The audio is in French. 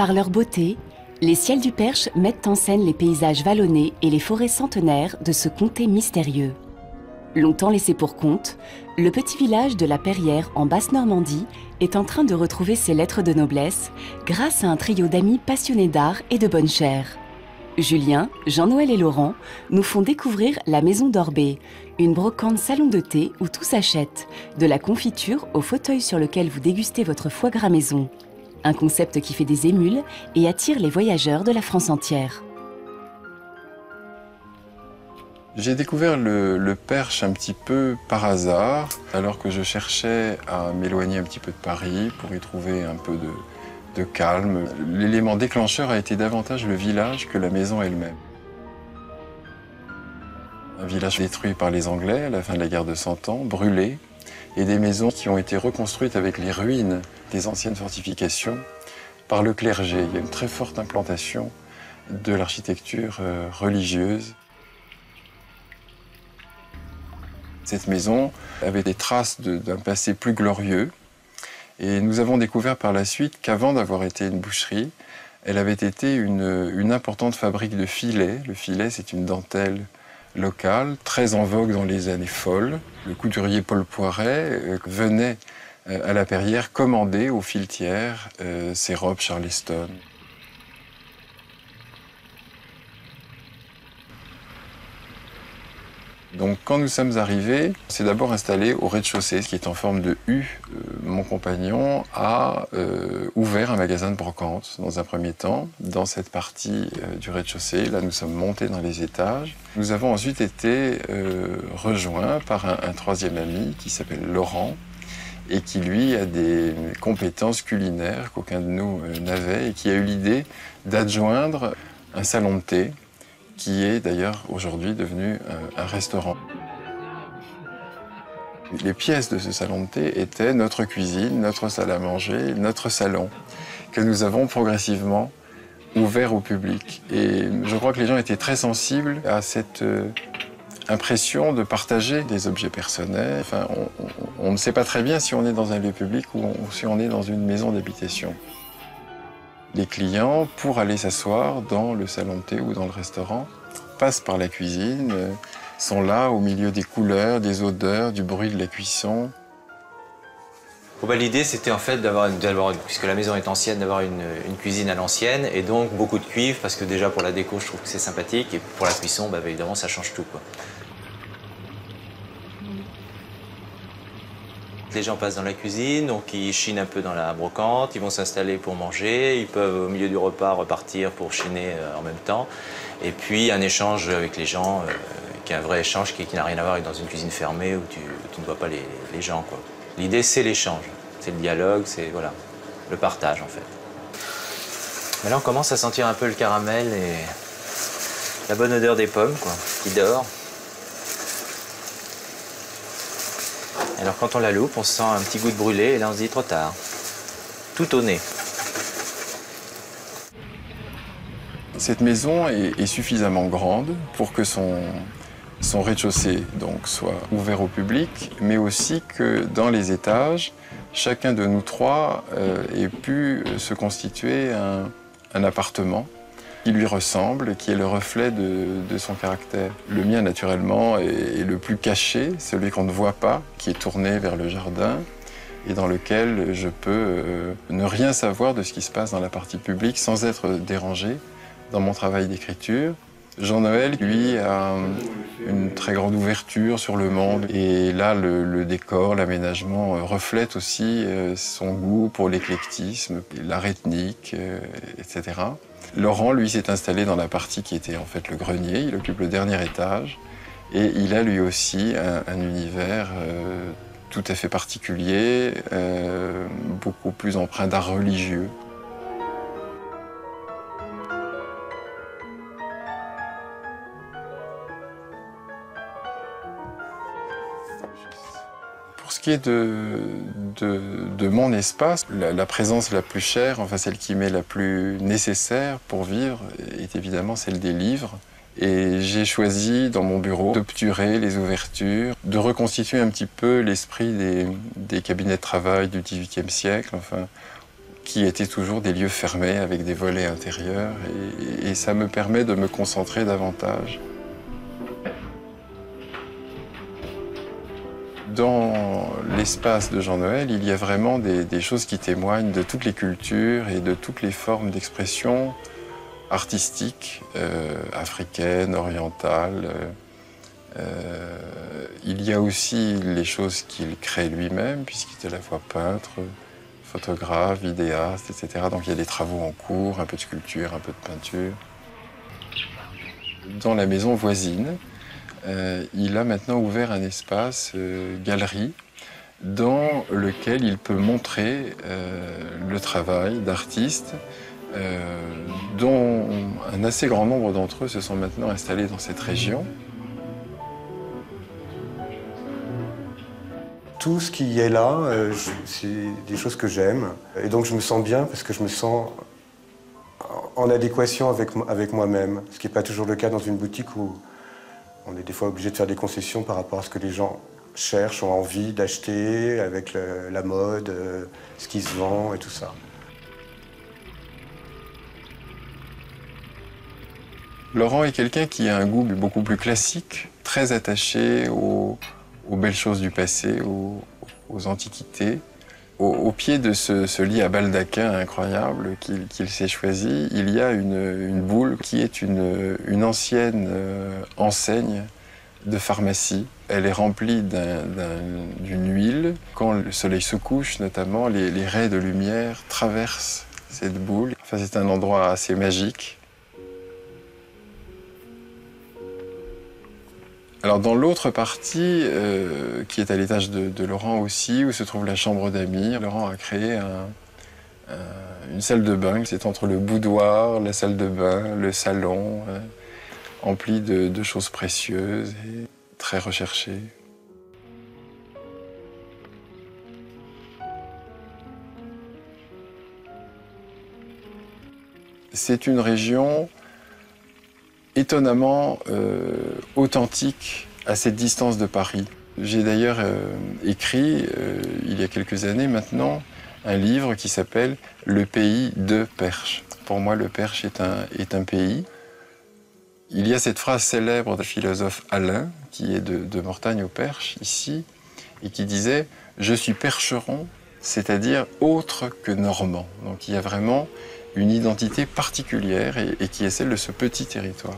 Par leur beauté, les ciels du Perche mettent en scène les paysages vallonnés et les forêts centenaires de ce comté mystérieux. Longtemps laissé pour compte, le petit village de la Perrière en Basse-Normandie est en train de retrouver ses lettres de noblesse grâce à un trio d'amis passionnés d'art et de bonne chère. Julien, Jean-Noël et Laurent nous font découvrir la Maison d'Orbet, une brocante salon de thé où tout s'achète, de la confiture au fauteuil sur lequel vous dégustez votre foie gras maison. Un concept qui fait des émules et attire les voyageurs de la France entière. J'ai découvert le Perche un petit peu par hasard, alors que je cherchais à m'éloigner un petit peu de Paris pour y trouver un peu de calme. L'élément déclencheur a été davantage le village que la maison elle-même. Un village détruit par les Anglais à la fin de la guerre de 100 ans, brûlé, et des maisons qui ont été reconstruites avec les ruines des anciennes fortifications par le clergé. Il y a une très forte implantation de l'architecture religieuse. Cette maison avait des traces d'un passé plus glorieux. Et nous avons découvert par la suite qu'avant d'avoir été une boucherie, elle avait été une importante fabrique de filets. Le filet, c'est une dentelle locale, très en vogue dans les années folles. Le couturier Paul Poiret venait à la Perrière commander aux filetières ses robes Charleston. Donc quand nous sommes arrivés, on s'est d'abord installé au rez-de-chaussée, qui est en forme de U. Mon compagnon a ouvert un magasin de brocante dans un premier temps, dans cette partie du rez-de-chaussée. Là, nous sommes montés dans les étages. Nous avons ensuite été rejoints par un troisième ami qui s'appelle Laurent et qui, lui, a des compétences culinaires qu'aucun de nous n'avait et qui a eu l'idée d'adjoindre un salon de thé qui est d'ailleurs aujourd'hui devenu un restaurant. Les pièces de ce salon de thé étaient notre cuisine, notre salle à manger, notre salon, que nous avons progressivement ouvert au public. Et je crois que les gens étaient très sensibles à cette impression de partager des objets personnels. Enfin, on ne sait pas très bien si on est dans un lieu public ou si on est dans une maison d'habitation. Les clients, pour aller s'asseoir dans le salon de thé ou dans le restaurant, passent par la cuisine, sont là au milieu des couleurs, des odeurs, du bruit de la cuisson. L'idée, c'était en fait puisque la maison est ancienne, d'avoir une cuisine à l'ancienne et donc beaucoup de cuivre, parce que déjà pour la déco, je trouve que c'est sympathique, et pour la cuisson, évidemment, ça change tout, quoi. Les gens passent dans la cuisine, donc ils chinent un peu dans la brocante, ils vont s'installer pour manger, ils peuvent au milieu du repas repartir pour chiner en même temps. Et puis un échange avec les gens, qui est un vrai échange qui n'a rien à voir avec dans une cuisine fermée où tu ne vois pas les gens, quoi. L'idée, c'est l'échange, c'est le dialogue, c'est voilà, le partage en fait. Mais là, on commence à sentir un peu le caramel et la bonne odeur des pommes, quoi, qui dort. Alors quand on la loupe, on sent un petit goût de brûlé et là on se dit trop tard. Tout au nez. Cette maison est suffisamment grande pour que son rez-de-chaussée donc soit ouvert au public, mais aussi que dans les étages, chacun de nous trois ait pu se constituer un appartement qui lui ressemble, qui est le reflet de son caractère. Le mien, naturellement, est le plus caché, celui qu'on ne voit pas, qui est tourné vers le jardin et dans lequel je peux ne rien savoir de ce qui se passe dans la partie publique sans être dérangé dans mon travail d'écriture. Jean-Noël, lui, a une très grande ouverture sur le monde et là, le décor, l'aménagement reflète aussi son goût pour l'éclectisme, l'art ethnique, etc. Laurent, lui, s'est installé dans la partie qui était en fait le grenier. Il occupe le dernier étage et il a lui aussi un univers tout à fait particulier, beaucoup plus empreint d'art religieux. Pour ce qui est de mon espace, la présence la plus chère, enfin celle qui m'est la plus nécessaire pour vivre, est évidemment celle des livres. Et j'ai choisi dans mon bureau d'obturer les ouvertures, de reconstituer un petit peu l'esprit des cabinets de travail du XVIIIe siècle, enfin, qui étaient toujours des lieux fermés avec des volets intérieurs et ça me permet de me concentrer davantage. Dans l'espace de Jean Noël, il y a vraiment des choses qui témoignent de toutes les cultures et de toutes les formes d'expression artistiques, africaines, orientales. Il y a aussi les choses qu'il crée lui-même, puisqu'il est à la fois peintre, photographe, vidéaste, etc. Donc il y a des travaux en cours, un peu de sculpture, un peu de peinture. Dans la maison voisine, il a maintenant ouvert un espace galerie dans lequel il peut montrer le travail d'artistes dont un assez grand nombre d'entre eux se sont maintenant installés dans cette région. Tout ce qui est là, c'est des choses que j'aime. Et donc je me sens bien parce que je me sens en adéquation avec moi-même. Ce qui n'est pas toujours le cas dans une boutique où on est des fois obligé de faire des concessions par rapport à ce que les gens cherchent, ont envie d'acheter, avec la mode, ce qui se vend et tout ça. Laurent est quelqu'un qui a un goût beaucoup plus classique, très attaché aux belles choses du passé, aux antiquités. Au pied de ce lit à baldaquin incroyable qu'il s'est choisi, il y a une boule qui est une ancienne enseigne de pharmacie. Elle est remplie d'une huile. Quand le soleil se couche, notamment, les raies de lumière traversent cette boule. Enfin, c'est un endroit assez magique. Alors dans l'autre partie, qui est à l'étage de Laurent aussi, où se trouve la chambre d'amis, Laurent a créé une salle de bain. C'est entre le boudoir, la salle de bain, le salon, empli de choses précieuses et très recherchées. C'est une région étonnamment authentique à cette distance de Paris. J'ai d'ailleurs écrit, il y a quelques années maintenant, un livre qui s'appelle « Le pays de Perche ». Pour moi, le Perche est un pays. Il y a cette phrase célèbre du philosophe Alain, qui est de Mortagne au Perche, ici, et qui disait « Je suis percheron, c'est-à-dire autre que normand ». Donc il y a vraiment une identité particulière et qui est celle de ce petit territoire.